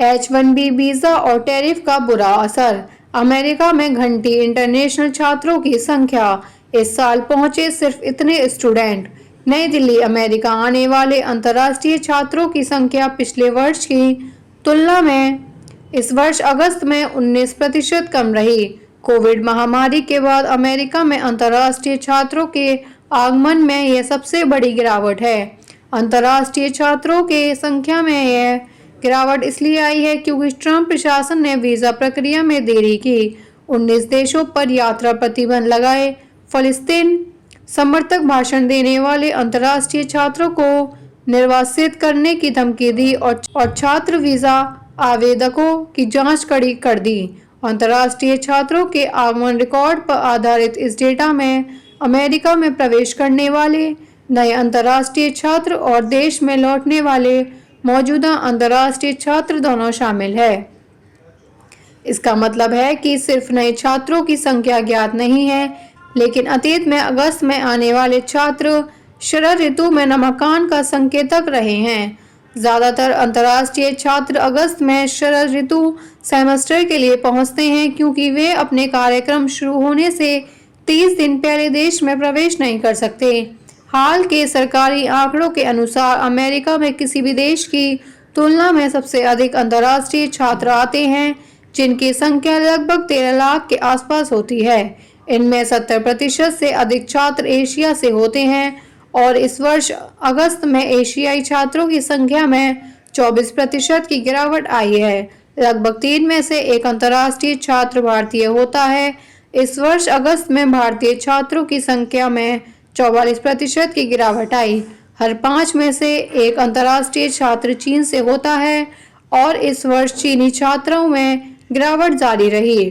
H-1B visa और tariff का बुरा असर। अमेरिका में घंटी इंटरनेशनल छात्रों की संख्या। इस साल पहुंचे सिर्फ इतने स्टूडेंट। नई दिल्ली। अमेरिका आने वाले अंतर्राष्ट्रीय छात्रों की संख्या पिछले वर्ष की तुलना में इस वर्ष अगस्त में 19% कम रही। कोविड महामारी के बाद अमेरिका में अंतर्राष्ट्रीय छात्रों के आगमन में यह सबसे बड़ी गिरावट है। अंतर्राष्ट्रीय छात्रों के संख्या में यह गिरावट इसलिए आई है क्योंकि ट्रंप प्रशासन ने वीजा प्रक्रिया में देरी की, 19 देशों पर यात्रा प्रतिबंध लगाए, फिलिस्तीन समर्थक भाषण देने वाले अंतर्राष्ट्रीय छात्रों को निर्वासित करने की धमकी दी और छात्र वीजा आवेदकों की जांच कड़ी कर दी। अंतर्राष्ट्रीय छात्रों के आगमन रिकॉर्ड पर आधारित इस डेटा में अमेरिका में प्रवेश करने वाले नए अंतर्राष्ट्रीय छात्र और देश में लौटने वाले मौजूदा अंतर्राष्ट्रीय छात्र दोनों शामिल है। इसका मतलब है कि सिर्फ नए छात्रों की संख्या ज्ञात नहीं है, लेकिन अतीत में अगस्त में आने वाले छात्र शरद ऋतु में नामांकन का संकेतक रहे हैं। ज़्यादातर अंतर्राष्ट्रीय छात्र अगस्त में शरद ऋतु सेमेस्टर के लिए पहुंचते हैं क्योंकि वे अपने कार्यक्रम शुरू होने से 30 दिन पहले देश में प्रवेश नहीं कर सकते। हाल के सरकारी आंकड़ों के अनुसार अमेरिका में किसी भी देश की तुलना में सबसे अधिक अंतर्राष्ट्रीय छात्र आते हैं, जिनकी संख्या लगभग 13 लाख के आसपास होती है। इनमें 70% से अधिक छात्र एशिया से होते हैं और इस वर्ष अगस्त में एशियाई छात्रों की संख्या में 24% की गिरावट आई है। लगभग 3 में से 1 अंतर्राष्ट्रीय छात्र भारतीय होता है। इस वर्ष अगस्त में भारतीय छात्रों की संख्या में 44% की गिरावट आई। हर 5 में से 1 अंतर्राष्ट्रीय छात्र चीन से होता है और इस वर्ष चीनी छात्रों में गिरावट जारी रही।